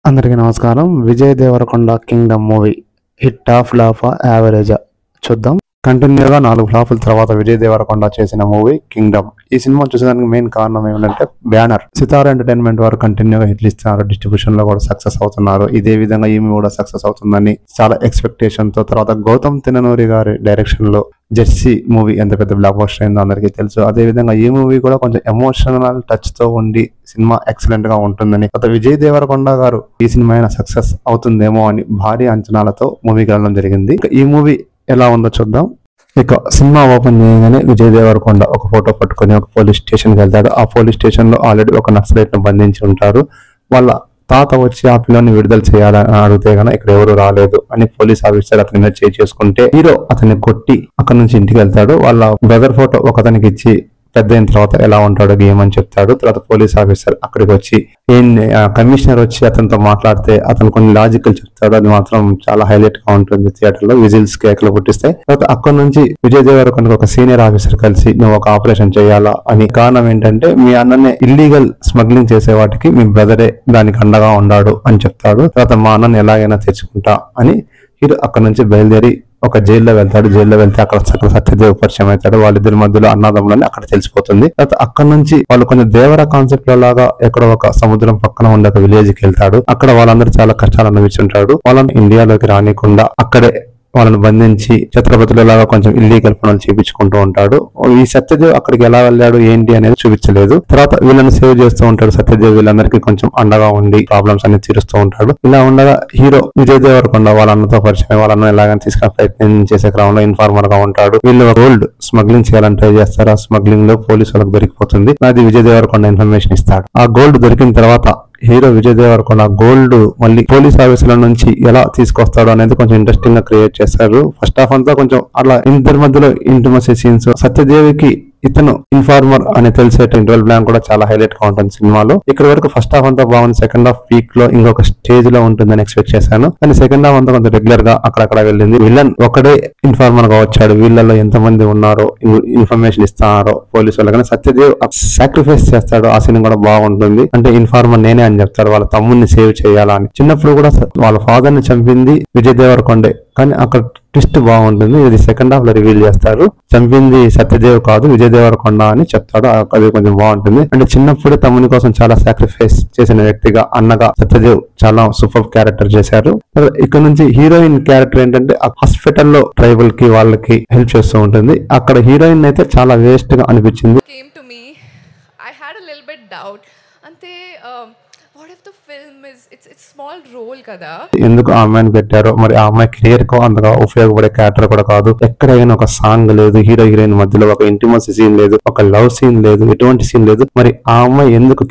అందరికీ నమస్కారం. Vijay Devarakonda Kingdom movie హిట్టా ఫ్లాపా యావరేజా చూద్దాం. కంటిన్యూగా 4 ఫ్లాపుల తర్వాత విజయ్ దేవరకొండ చేసిన మూవీ కింగ్డమ్. ఈ సినిమా చూసేదానికి మెయిన్ కారణం ఏమిటంటే బ్యానర్. సితారా ఎంటర్టైన్మెంట్ వారు కంటిన్యూగా హిట్లు ఇస్తున్నారు, డిస్ట్రిబ్యూషన్ లో కూడా సక్సెస్ అవుతున్నారు. ఇదే విధంగా ఈమె కూడా సక్సెస్ అవుతుందని చాలా ఎక్స్పెక్టేషన్ తో తర్వాత గౌతమ్ తిన్ననూరి గారి డైరెక్షన్ లో జెర్సీ మూవీ ఎంత పెద్ద బ్లాక్ బస్టర్ అయిందో అందరికీ తెలుసు. అదే విధంగా ఈ మూవీ కూడా కొంచెం ఎమోషనల్ టచ్ తో ఉండి సినిమా ఎక్సలెంట్ గా ఉంటుందని, కొత్త విజయ్ దేవరకొండ గారు ఈ సినిమా అయినా సక్సెస్ అవుతుందేమో అని భారీ అంచనాలతో మూవీకి వెళ్ళడం జరిగింది. ఈ మూవీ ఎలా ఉందో చూద్దాం. ఇక సినిమా ఓపెన్ చేయగానే విజయ్ దేవరకొండ ఒక ఫోటో పట్టుకొని ఒక పోలీస్ స్టేషన్కి వెళ్తాడు. ఆ పోలీస్ స్టేషన్ లో ఆల్రెడీ ఒక నక్సలైట్ ను బంధించి ఉంటారు. వాళ్ళ తాత వచ్చి ఆ పిల్లని విడుదల చేయాలని అడిగితే గానీ ఇక్కడ ఎవరు రాలేదు అని పోలీస్ ఆఫీసర్ అతని మీద చేసుకుంటే హీరో అతన్ని కొట్టి అక్కడ నుంచి ఇంటికి వెళ్తాడు. వాళ్ళ బ్రదర్ ఫోటో ఒక అతనికి ఇచ్చి పెద్ద అయిన తర్వాత ఎలా ఉంటాడో గేమ్ అని చెప్తాడు. తర్వాత పోలీస్ ఆఫీసర్ అక్కడికి వచ్చి కమిషనర్ వచ్చి అతనితో మాట్లాడితే అతను కొన్ని లాజికల్ చెప్తాడు. అది మాత్రం చాలా హైలైట్ గా ఉంటుంది. థియేటర్ లో విజిల్స్ కేకలు పుట్టిస్తాయి. తర్వాత అక్కడ నుంచి విజయ్ దేవరకొండ ఒక సీనియర్ ఆఫీసర్ కలిసి నువ్వు ఒక ఆపరేషన్ చేయాలా అని, కారణం ఏంటంటే మీ అన్ననే ఇల్లీగల్ స్మగ్లింగ్ చేసే వాటికి మీ బ్రదరే దానికి అండగా ఉన్నాడు అని చెప్తాడు. తర్వాత మా అన్నని ఎలాగైనా తెచ్చుకుంటా అని హీరో అక్కడ నుంచి బయలుదేరి ఒక జైల్లో వెళ్తాడు. జైల్లో వెళ్తే అక్కడ సత్యదేవ్ పరిచయం అవుతాడు. వాళ్ళిద్దరి మధ్యలో అన్నదమ్ములని అక్కడ తెలిసిపోతుంది. తర్వాత అక్కడ నుంచి వాళ్ళు కొంచెం దేవర కాన్సెప్ట్ లో లాగా ఎక్కడో ఒక సముద్రం పక్కన ఉండే ఒక విలేజ్ కి వెళ్తాడు. అక్కడ వాళ్ళందరూ చాలా కష్టాలు అనుభవించుంటాడు. వాళ్ళని ఇండియాలోకి రానికుండా అక్కడే వాళ్ళని బంధించి ఛత్రపతిలో లాగా కొంచెం ఇల్లీగల్ పనులు చేపించుకుంటూ ఉంటాడు. ఈ సత్యదేవ్ అక్కడికి ఎలా వెళ్ళాడు ఏంటి అనేది చూపించలేదు. తర్వాత వీళ్ళని సేవ్ చేస్తూ ఉంటాడు సత్యదేవ్. వీళ్ళందరికీ కొంచెం అండగా ఉండి ప్రాబ్లమ్స్ అన్ని తీరుస్తూ ఉంటాడు. ఇలా ఉండగా హీరో విజయ్ దేవరకొండ వాళ్ళ అన్నతో పరిచయం, వాళ్ళని ఎలాగని తీసుకునే ప్రయత్నం చేసే క్రమంలో ఇన్ఫార్మర్ గా ఉంటాడు. వీళ్ళు గోల్డ్ స్మగ్లింగ్ చేయాలని ట్రై చేస్తారు. ఆ స్మగ్లింగ్ లో పోలీసు వాళ్ళకి దొరికిపోతుంది. అది విజయ్ దేవరకొండ ఇన్ఫర్మేషన్ ఇస్తాడు. ఆ గోల్డ్ దొరికిన తర్వాత హీరో విజయ్ దేవరకొండ గోల్డ్ మళ్ళీ పోలీస్ ఆఫీసుల నుంచి ఎలా తీసుకొస్తాడు అనేది కొంచెం ఇంట్రెస్టింగ్ గా క్రియేట్ చేస్తారు. ఫస్ట్ హాఫ్ అంతా కొంచెం అలా ఇద్దరి మధ్యలో ఇంటిమసీ సీన్స్, సత్యదేవికి ఇతను ఇన్ఫార్మర్ అని తెలిసే ఇంటర్వెల్ ప్లాన్ కూడా చాలా హైలైట్ గా ఉంటుంది సినిమాలో. ఇక్కడ వరకు ఫస్ట్ హాఫ్ అంతా బాగుంది. సెకండ్ హాఫ్ పీక్ లో ఇంకొక స్టేజ్ లో ఉంటుందని ఎక్స్పెక్ట్ చేశాను. కానీ సెకండ్ హాఫ్ అంతా కొంచెం రెగ్యులర్ గా అక్కడక్కడ వెళ్ళింది. విలన్ ఒకడే ఇన్ఫార్మర్ గా వచ్చాడు. వీళ్ళలో ఎంతమంది ఉన్నారో ఇన్ఫర్మేషన్ ఇస్తున్నారో పోలీసు వాళ్ళు. కానీ సత్యదేవ్ సాక్రిఫైస్ చేస్తాడు. ఆ సీన్ కూడా బాగుంటుంది. అంటే ఇన్ఫార్మర్ నేనే అని చెప్తాడు. వాళ్ళ తమ్ముడిని సేవ్ చేయాలా అని. చిన్నప్పుడు కూడా వాళ్ళ ఫాదర్ ని చంపింది విజయ్ దేవరకొండే, కానీ అక్కడ ట్విస్ట్ బాగుంటుంది. ఇది సెకండ్ హాఫ్ లో రివీల్ చేస్తారు. చంపింది సత్యదేవ్ కాదు విజయ్ దేవరకొండ అని చెప్తాడు. అది కొంచెం బాగుంటుంది. అంటే చిన్నప్పుడే తమ్ముని కోసం చాలా సాక్రిఫైస్ చేసిన వ్యక్తిగా అన్నగా సత్యదేవ్ చాలా సూపర్ క్యారెక్టర్ చేశారు. ఇక్కడ నుంచి హీరోయిన్ క్యారెక్టర్ ఏంటంటే హాస్పిటల్లో ట్రైబల్ కి వాళ్ళకి హెల్ప్ చేస్తూ ఉంటుంది. అక్కడ హీరోయిన్ అయితే చాలా వేస్ట్ గా అనిపించింది. ఎందుకు ఆ అమ్మాయిని పెట్టారో మరి. ఆ అమ్మాయి కెరియర్ కు అంతగా ఉపయోగపడే క్యారెక్టర్ కూడా కాదు. ఎక్కడైనా ఒక సాంగ్ లేదు, హీరో హీరోయిన్ మధ్యలో ఒక ఇంటిమసీ సీన్ లేదు, ఒక లవ్ సీన్ లేదు, ఎటువంటి సీన్ లేదు. మరి ఆ అమ్మాయి ఎందుకు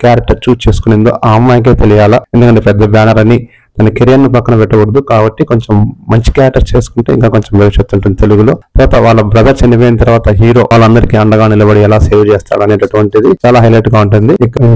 క్యారెక్టర్ చూస్ చేసుకునేందో ఆ అమ్మాయికే తెలియాలా. ఎందుకంటే పెద్ద బ్యానర్ అని తన కెరియర్ ను పక్కన పెట్టకూడదు. కాబట్టి కొంచెం మంచి క్యారెక్టర్ చేసుకుంటే ఇంకా కొంచెం భవిష్యత్తు ఉంటుంది తెలుగులో. తర్వాత వాళ్ళ బ్రదర్ చనిపోయిన తర్వాత హీరో వాళ్ళందరికీ అండగా నిలబడి ఎలా సేవ్ చేస్తాడు అనేటటువంటిది చాలా హైలైట్ గా ఉంటుంది.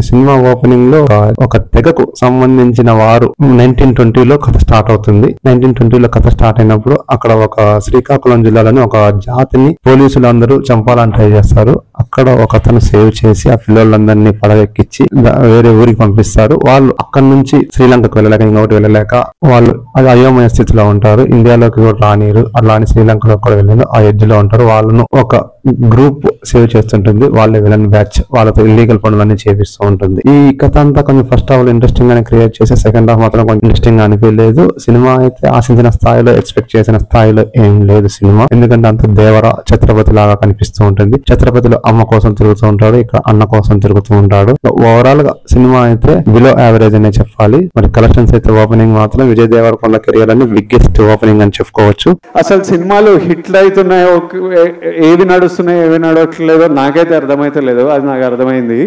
సినిమా ఓపెనింగ్ లో ఒక తెగకు సంబంధించిన వారు 1920లో కథ స్టార్ట్ అవుతుంది. 1920లో కథ స్టార్ట్ అయినప్పుడు అక్కడ ఒక శ్రీకాకుళం జిల్లాలోని ఒక జాతిని పోలీసులు అందరూ చంపాలని ట్రై చేస్తారు. అక్కడ ఒక అతను సేవ్ చేసి ఆ పిల్లలందరినీ పడవెక్కించి వేరే ఊరికి పంపిస్తారు. వాళ్ళు అక్కడ నుంచి శ్రీలంకకు వెళ్ళలేక ఇంకొకటి వెళ్ళలేక వాళ్ళు అది అయోమయ స్థితిలో ఉంటారు. ఇండియాలోకి కూడా రానిరు. అలానే శ్రీలంకలో కూడా వెళ్ళారు. ఆ ఎడ్జ్ లో ఉంటారు. వాళ్ళను ఒక గ్రూప్ సేవ్ చేస్తుంటుంది. వాళ్ళే విలన్ బ్యాచ్. వాళ్ళతో ఇల్లీగల్ పనులన్నీ చేపిస్తూ ఉంటుంది. ఈ కథ అంతా కొంచెం ఫస్ట్ హాఫ్ ఇంట్రెస్టింగ్ గానే క్రియేట్ చేసి సెకండ్ హాఫ్ మాత్రం కొంచెం ఇంట్రెస్టింగ్ గా అనిపించలేదు. సినిమా అయితే ఆశించిన స్థాయిలో, ఎక్స్పెక్ట్ చేసిన స్థాయిలో ఏం లేదు సినిమా. ఎందుకంటే అంత దేవర ఛత్రపతి లాగా కనిపిస్తూ ఉంటుంది. ఛత్రపతిలో అమ్మ కోసం తిరుగుతూ ఉంటాడు, ఇక్కడ అన్న కోసం తిరుగుతూ ఉంటాడు. ఓవరాల్ గా సినిమా అయితే బిలో యావరేజ్ అనే చెప్పాలి. మరి కలెక్షన్స్ అయితే ఓపెనింగ్ మాత్రం విజయ్ దేవరకొండ కెరియర్ అని బిగ్గెస్ట్ ఓపెనింగ్ అని చెప్పుకోవచ్చు. అసలు సినిమాలు హిట్లు అవుతున్నాయో, ఏవి నడుస్తున్నాయో ఏవి నడవట్లేదో నాకైతే అర్థమైతే లేదు. అది నాకు అర్థమైంది.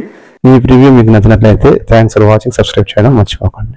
ఈ ప్రివ్యూ మీకు నచ్చినట్లయితే థ్యాంక్స్ ఫర్ వాచింగ్. సబ్స్క్రైబ్ చేయడం మర్చిపోకండి.